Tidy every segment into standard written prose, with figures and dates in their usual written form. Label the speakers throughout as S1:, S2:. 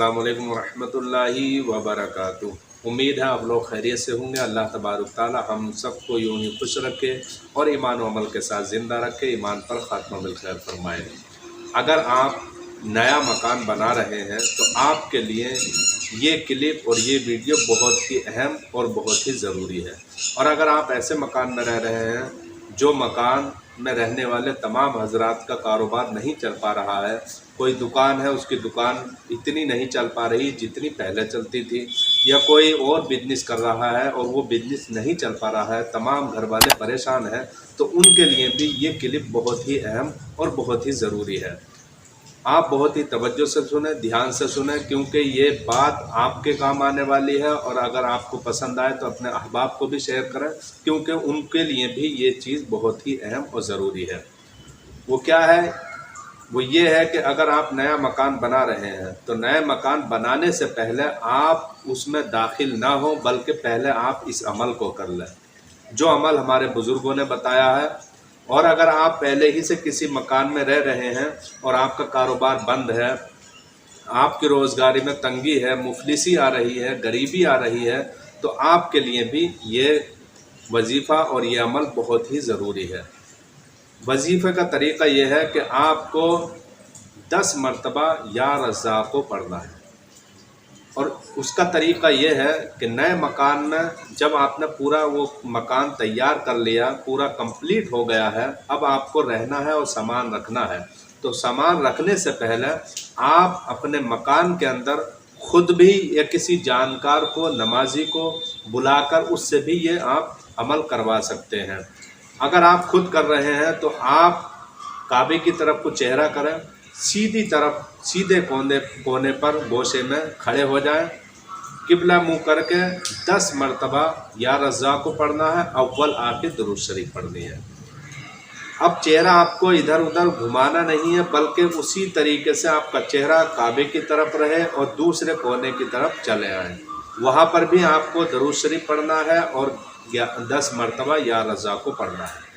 S1: अस्सलाम वालेकुम रहमतुल्लाहि व बरकातुहू। उम्मीद है आप लोग खैरियत से होंगे। अल्लाह तबारक ताला हम सबको यूं ही खुश रखे और ईमान व अमल के साथ ज़िंदा रखे, ईमान पर ख़ात्मा बिल खैर फरमाए। अगर आप नया मकान बना रहे हैं तो आपके लिए ये क्लिप और ये वीडियो बहुत ही अहम और बहुत ही ज़रूरी है। और अगर आप ऐसे मकान में रह रहे हैं जो मकान में रहने वाले तमाम हजरात का कारोबार नहीं चल पा रहा है, कोई दुकान है उसकी दुकान इतनी नहीं चल पा रही जितनी पहले चलती थी, या कोई और बिजनेस कर रहा है और वो बिजनेस नहीं चल पा रहा है, तमाम घर वाले परेशान हैं, तो उनके लिए भी ये क्लिप बहुत ही अहम और बहुत ही ज़रूरी है। आप बहुत ही तवज्जो से सुने, ध्यान से सुने, क्योंकि ये बात आपके काम आने वाली है। और अगर आपको पसंद आए तो अपने अहबाब को भी शेयर करें, क्योंकि उनके लिए भी ये चीज़ बहुत ही अहम और ज़रूरी है। वो क्या है? वो ये है कि अगर आप नया मकान बना रहे हैं तो नए मकान बनाने से पहले आप उसमें दाखिल ना हो, बल्कि पहले आप इस अमल को कर लें जो अमल हमारे बुज़ुर्गों ने बताया है। और अगर आप पहले ही से किसी मकान में रह रहे हैं और आपका कारोबार बंद है, आपकी रोज़गारी में तंगी है, मुफलिसी आ रही है, गरीबी आ रही है, तो आपके लिए भी ये वजीफ़ा और ये अमल बहुत ही ज़रूरी है। वजीफ़े का तरीक़ा यह है कि आपको 10 मरतबा या रज़्ज़ाक़ को पढ़ना है। और उसका तरीक़ा ये है कि नए मकान में जब आपने पूरा वो मकान तैयार कर लिया, पूरा कंप्लीट हो गया है, अब आपको रहना है और सामान रखना है। तो सामान रखने से पहले आप अपने मकान के अंदर खुद भी या किसी जानकार को, नमाजी को बुलाकर उससे भी ये आप अमल करवा सकते हैं। अगर आप खुद कर रहे हैं तो आप काबे की तरफ को चेहरा करें, सीधी तरफ सीधे कोने पर गोशे में खड़े हो जाएं, किबला मुंह करके 10 मरतबा या रज़्ज़ाक़ को पढ़ना है, अव्वल आखिर दुरूद शरीफ पढ़नी है। अब चेहरा आपको इधर उधर घुमाना नहीं है, बल्कि उसी तरीके से आपका चेहरा काबे की तरफ रहे और दूसरे कोने की तरफ चले आए। वहाँ पर भी आपको दुरूद शरीफ पढ़ना है और 10 मरतबा या रज़्ज़ाक़ को पढ़ना है।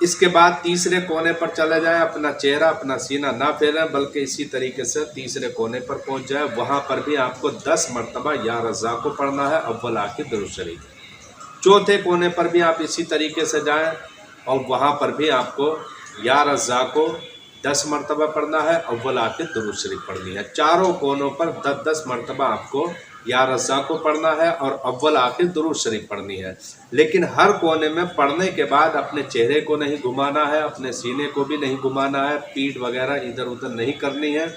S1: इसके बाद तीसरे कोने पर चले जाएं, अपना चेहरा, अपना सीना ना फैलें, बल्कि इसी तरीके से तीसरे कोने पर पहुंच जाए। वहां पर भी आपको 10 मरतबा या रज़्ज़ाक़ को पढ़ना है, अव्वल आखिर दुरूद शरीफ। चौथे कोने पर भी आप इसी तरीके से जाएं और वहां पर भी आपको या रज़्ज़ाक़ को 10 मरतबा पढ़ना है, अव्वल आखिर दुरूद शरीफ पढ़नी है। चारों कोनों पर 10-10 मरतबा आपको या रज़्ज़ाक़ को पढ़ना है और अव्वल आखिर दुरूद शरीफ पढ़नी है। लेकिन हर कोने में पढ़ने के बाद अपने चेहरे को नहीं घुमाना है, अपने सीने को भी नहीं घुमाना है, पीठ वगैरह इधर उधर नहीं करनी है,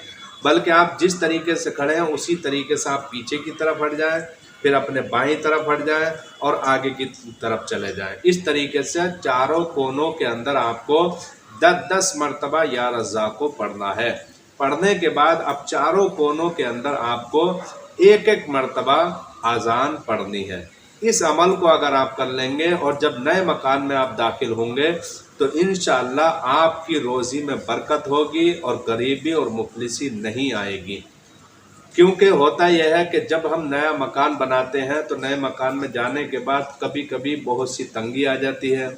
S1: बल्कि आप जिस तरीके से खड़े हैं उसी तरीके से आप पीछे की तरफ हट जाएं, फिर अपने बाईं तरफ हट जाएं और आगे की तरफ चले जाएं। इस तरीके से चारों कोनों के अंदर आपको 10-10 मरतबा या रज़्ज़ाक़ को पढ़ना है। पढ़ने के बाद अब चारों कोनों के अंदर आपको एक मरतबा आज़ान पढ़नी है। इस अमल को अगर आप कर लेंगे और जब नए मकान में आप दाखिल होंगे तो इंशाअल्लाह आपकी रोज़ी में बरकत होगी और गरीबी और मुफलिसी नहीं आएगी। क्योंकि होता यह है कि जब हम नया मकान बनाते हैं तो नए मकान में जाने के बाद कभी कभी बहुत सी तंगी आ जाती है,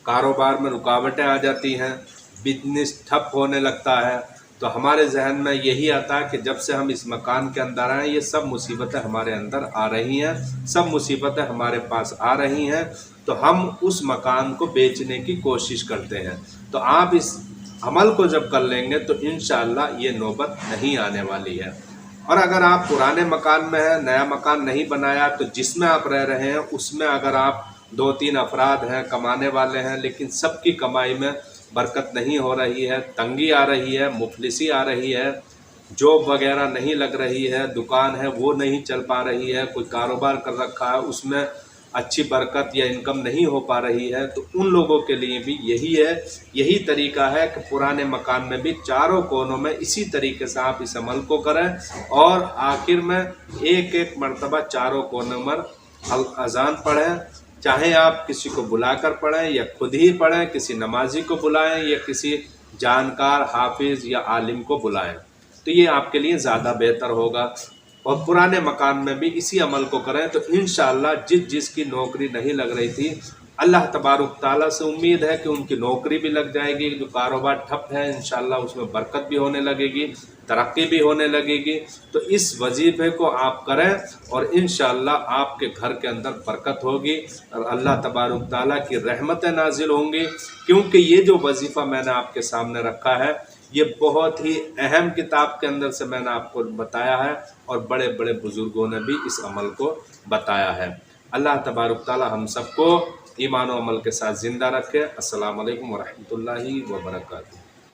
S1: कारोबार में रुकावटें आ जाती हैं, बिजनेस ठप होने लगता है। तो हमारे जहन में यही आता है कि जब से हम इस मकान के अंदर आए ये सब मुसीबतें हमारे अंदर आ रही हैं, सब मुसीबतें हमारे पास आ रही हैं, तो हम उस मकान को बेचने की कोशिश करते हैं। तो आप इस अमल को जब कर लेंगे तो इंशाअल्लाह ये नौबत नहीं आने वाली है। और अगर आप पुराने मकान में हैं, नया मकान नहीं बनाया, तो जिसमें आप रह रहे हैं उसमें अगर आप 2-3 अफराद हैं, कमाने वाले हैं, लेकिन सबकी कमाई में बरकत नहीं हो रही है, तंगी आ रही है, मुफलिसी आ रही है, जॉब वगैरह नहीं लग रही है, दुकान है वो नहीं चल पा रही है, कोई कारोबार कर रखा है उसमें अच्छी बरकत या इनकम नहीं हो पा रही है, तो उन लोगों के लिए भी यही तरीका है कि पुराने मकान में भी चारों कोनों में इसी तरीके से आप इस अमल को करें और आखिर में एक मरतबा चारों कोनों में अज़ान पढ़ें। चाहे आप किसी को बुलाकर पढ़ें या खुद ही पढ़ें, किसी नमाजी को बुलाएं या किसी जानकार हाफिज़ या आलिम को बुलाएं, तो ये आपके लिए ज़्यादा बेहतर होगा। और पुराने मकान में भी इसी अमल को करें तो इंशाअल्लाह जिसकी नौकरी नहीं लग रही थी, अल्लाह तबारक ताला से उम्मीद है कि उनकी नौकरी भी लग जाएगी, जो कारोबार ठप है इंशाअल्लाह उसमें बरकत भी होने लगेगी, तरक्की भी होने लगेगी। तो इस वजीफ़े को आप करें और इंशाअल्लाह आपके घर के अंदर बरकत होगी और अल्लाह तबारक ताला की रहमतें नाजिल होंगी। क्योंकि ये जो वजीफ़ा मैंने आपके सामने रखा है ये बहुत ही अहम किताब के अंदर से मैंने आपको बताया है और बड़े बड़े बुज़ुर्गों ने भी इस अमल को बताया है। अल्लाह तबारक ताला हम सबको ईमान और अमल के साथ ज़िंदा रखे। अस्सलामु अलैकुम व रहमतुल्लाहि व बरकातुहू।